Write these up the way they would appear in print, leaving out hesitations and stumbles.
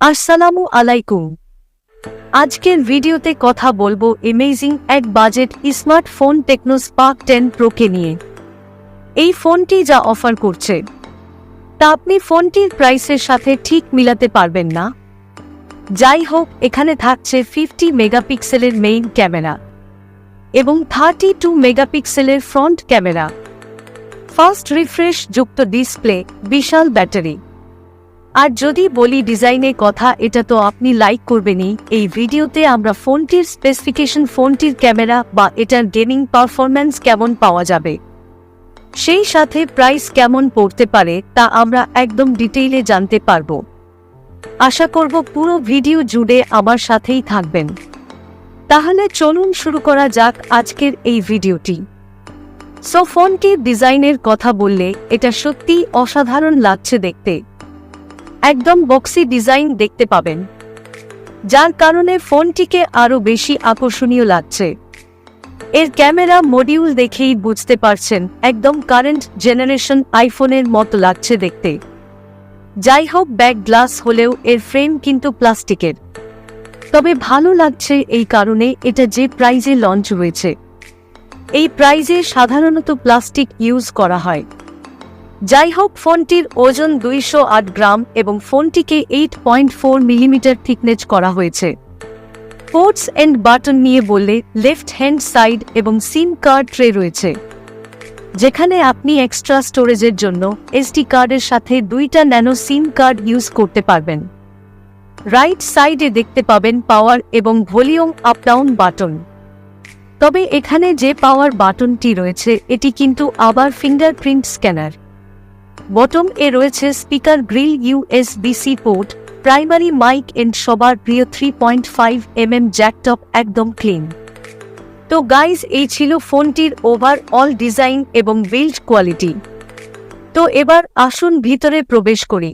আসসালামু আলাইকুম। আজকের ভিডিওতে কথা বলবো অ্যামেজিং এক budget smartphone Tecno Spark 10 Pro কে নিয়ে। এই ফোনটি যা অফার করছে তা আপনি ফোনটির প্রাইসের সাথে ঠিক মিলাতে পারবেন না। যাই হোক, এখানে থাকছে 50 মেগাপিক্সেলের মেইন ক্যামেরা এবং 32 মেগাপিক্সেলের ফ্রন্ট ক্যামেরা, ফাস্ট রিফ্রেশ যুক্ত ডিসপ্লে, বিশাল ব্যাটারি। আর যদি বলি ডিজাইনের কথা, এটা তো আপনি লাইক করবেনই। এই ভিডিওতে আমরা ফোনটির স্পেসিফিকেশন, ফোনটির ক্যামেরা বা এটার গেমিং পারফরম্যান্স কেমন পাওয়া যাবে, সেই সাথে প্রাইস কেমন পড়তে পারে তা আমরা একদম ডিটেইলে জানতে পারবো। আশা করব পুরো ভিডিও জুড়ে আমার সাথেই থাকবেন। তাহলে চলুন শুরু করা যাক আজকের এই ভিডিওটি। ফোনটির ডিজাইনের কথা বললে এটা সত্যিই অসাধারণ লাগছে দেখতে। একদম বক্সি ডিজাইন দেখতে পাবেন, যার কারণে ফোনটিকে আরো বেশি আকর্ষণীয় লাগছে। এর ক্যামেরা মডিউল দেখেই বুঝতে পারছেন একদম কারেন্ট জেনারেশন আইফোনের মতো লাগছে দেখতে। যাই হোক, ব্যাক গ্লাস হলেও এর ফ্রেম কিন্তু প্লাস্টিকের। তবে ভালো লাগছে এই কারণে এটা যে প্রাইজে লঞ্চ হয়েছে, এই প্রাইজে সাধারণত প্লাস্টিক ইউজ করা হয়। যাই হোক, ফোনটির ওজন 208 গ্রাম এবং ফোনটিকে 8.4 মিলিমিটার থিকনেস করা হয়েছে। পোর্টস এন্ড বাটন নিয়ে বললে লেফট হ্যান্ড সাইড এবং সিম কার্ড ট্রে রয়েছে, যেখানে আপনি এক্সট্রা স্টোরেজের জন্য এসডি কার্ডের সাথে 2টা ন্যানো সিম কার্ড ইউজ করতে পারবেন। রাইট সাইডে দেখতে পাবেন পাওয়ার এবং ভলিউম আপ ডাউন বাটন। তবে এখানে যে পাওয়ার বাটনটি রয়েছে এটি কিন্তু আবার ফিঙ্গারপ্রিন্ট স্ক্যানার। বটম এ রয়েছে speaker grille, USB-C port, primary mic and সবার প্রিয় 3.5 mm জ্যাকটপ, একদম ক্লিন। তো গাইজ, এই ছিল ফোনটির ওভারঅল ডিজাইন এবং বিল্ড কোয়ালিটি। তো এবার আসুন ভিতরে প্রবেশ করি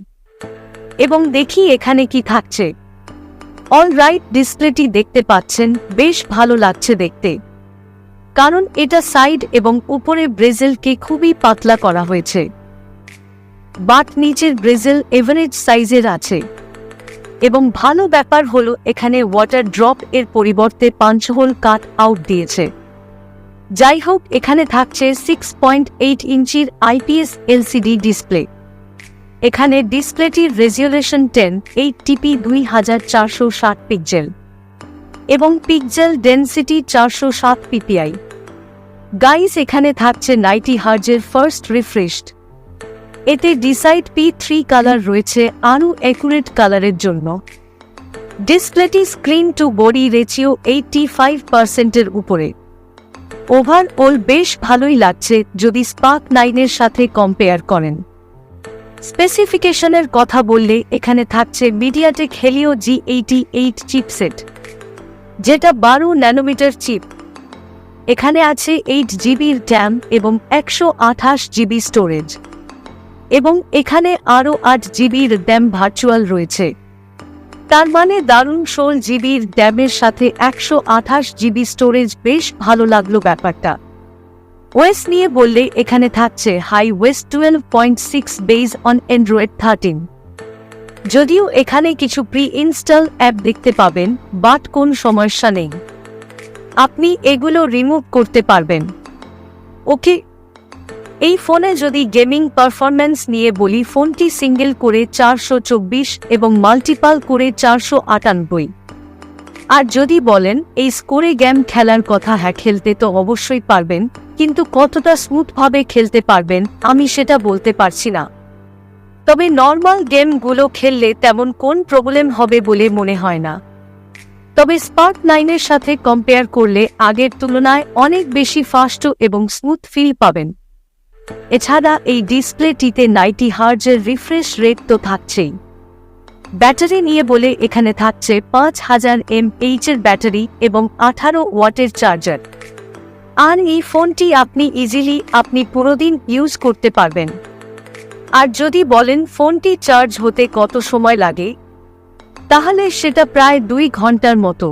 এবং দেখি এখানে কি থাকছে। অলরাইট, ডিসপ্লেটি দেখতে পাচ্ছেন, বেশ ভালো লাগছে দেখতে, কারণ এটা সাইড এবং উপরে ব্রেজেলকে খুবই পাতলা করা হয়েছে। বাট নিচের ব্রেজেল এভারেজ সাইজের আছে এবং ভালো ব্যাপার হলো এখানে ওয়াটার ড্রপ এর পরিবর্তে পাঞ্চ হোল কাট আউট দিয়েছে। যাই হোক, এখানে থাকছে 6.8 ইঞ্চির IPS LCD ডিসপ্লে। এখানে ডিসপ্লেটির রেজুলেশন 1080p 2460 পিক্সেল এবং পিক্সেল ডেনসিটি 407 ppi। গাইস, এখানে থাকছে 90 হার্জের ফার্স্ট রিফ্রেশড। এতে ডিসাইড P3 কালার রয়েছে আরও অ্যাকুরেট কালারের জন্য। ডিসপ্লেটি স্ক্রিন টু বডি রেশিও 85%-এর উপরে। ওভারঅল বেশ ভালোই লাগছে যদি স্পার্ক 9 এর সাথে কম্পেয়ার করেন। স্পেসিফিকেশনের কথা বললে এখানে থাকছে মিডিয়াটেক হেলিও G88 চিপসেট, যেটা 12 ন্যানোমিটার চিপ। এখানে আছে 8 জিবির র্যাম এবং 128 জিবি স্টোরেজ, এবং এখানে আরও 8 জিবির র্যাম ভার্চুয়াল রয়েছে। তার মানে দারুণ 16 জিবির র্যামের সাথে 128 জিবি স্টোরেজ। বেশ ভালো লাগলো ব্যাপারটা। ওএস নিয়ে বললে এখানে থাকছে iOS 12.6 বেস অন অ্যান্ড্রয়েড 13। যদিও এখানে কিছু প্রি ইনস্টল অ্যাপ দেখতে পাবেন, বাট কোন সমস্যা নেই, আপনি এগুলো রিমুভ করতে পারবেন। ওকে, এই ফোনে যদি গেমিং পারফরম্যান্স নিয়ে বলি, ফোনটি সিঙ্গেল করে 424 এবং মাল্টিপাল করে 498। আর যদি বলেন এই স্কোরে গেম খেলার কথা, হ্যাঁ, খেলতে তো অবশ্যই পারবেন, কিন্তু কতটা স্মুথভাবে খেলতে পারবেন আমি সেটা বলতে পারছি না। তবে নর্মাল গেমগুলো খেললে তেমন কোন প্রবলেম হবে বলে মনে হয় না। তবে স্পার্ক 9 এর সাথে কম্পেয়ার করলে আগের তুলনায় অনেক বেশি ফাস্ট এবং স্মুথ ফিল পাবেন। এছাড়া এই ডিসপ্লেটিতে 90 হার্জের রিফ্রেশ রেট তো থাকছেই। ব্যাটারি নিয়ে বলে এখানে থাকছে 5000 mAh এর ব্যাটারি এবং 18 ওয়াটের চার্জার। আর এই ফোনটি আপনি পুরোদিন ইউজ করতে পারবেন। আর যদি বলেন ফোনটি চার্জ হতে কত সময় লাগে, তাহলে সেটা প্রায় 2 ঘন্টার মতো।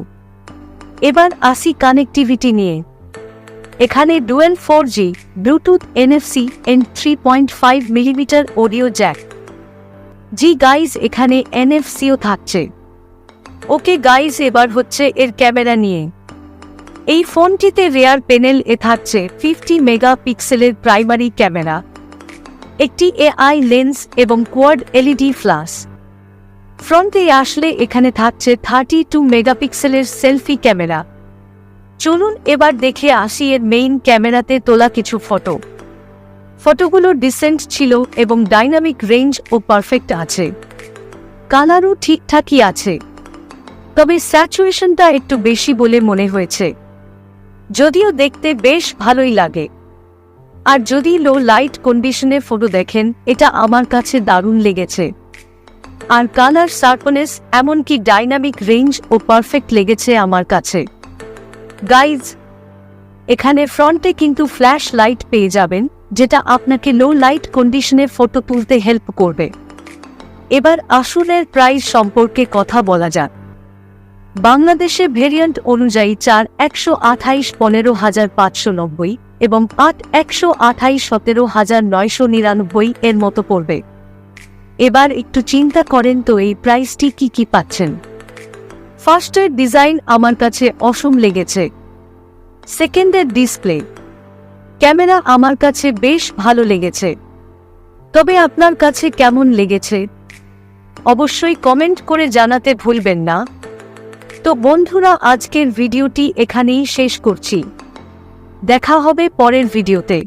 এবার আসি কানেক্টিভিটি নিয়ে। এখানে dual 4G, Bluetooth, NFC and 3.5 millimetre audio jack, জি গাইজ, এখানে এনএফসিও থাকছে। ওকে গাইজ, এবার হচ্ছে এর ক্যামেরা নিয়ে। এই ফোনটিতে রেয়ার প্যানেল থাকছে 50 মেগাপিক্সেলের প্রাইমারি ক্যামেরা, একটি এআই লেন্স এবং কোয়াড এলইডি ফ্ল্যাশ। ফ্রন্টে আসলে এখানে থাকছে 32 মেগাপিক্সেলের সেলফি ক্যামেরা। চলুন এবার দেখে আসি এর মেইন ক্যামেরাতে তোলা কিছু ফটো। ফটোগুলো ডিসেন্ট ছিল এবং ডাইনামিক রেঞ্জ ও পারফেক্ট আছে। কালারও ঠিকঠাকই আছে, তবে স্যাচুরেশনটা একটু বেশি বলে মনে হয়েছে, যদিও দেখতে বেশ ভালোই লাগে। আর যদি লো লাইট কন্ডিশনে ফটো দেখেন, এটা আমার কাছে দারুণ লেগেছে। আর কালার শার্পনেস এমনকি ডাইনামিক রেঞ্জ ও পারফেক্ট লেগেছে আমার কাছে। গাইজ, এখানে ফ্রন্টে কিন্তু ফ্ল্যাশ লাইট পেয়ে যাবেন, যেটা আপনাকে লো লাইট কন্ডিশনে ফটো তুলতে হেল্প করবে। এবার আসুন এর প্রাইস সম্পর্কে কথা বলা যাক। বাংলাদেশে ভেরিয়েন্ট অনুযায়ী 4 128 15,590 এবং 8 128 17,999 এর মতো পড়বে। এবার একটু চিন্তা করেন তো এই প্রাইসটি কি পাচ্ছেন। ফার্স্টের ডিজাইন আমার কাছে অসম লেগেছে। সেকেন্ডের ডিসপ্লে, ক্যামেরা আমার কাছে বেশ ভালো লেগেছে। তবে আপনার কাছে কেমন লেগেছে অবশ্যই কমেন্ট করে জানাতে ভুলবেন না। তো বন্ধুরা, আজকের ভিডিওটি এখানেই শেষ করছি। দেখা হবে পরের ভিডিওতে।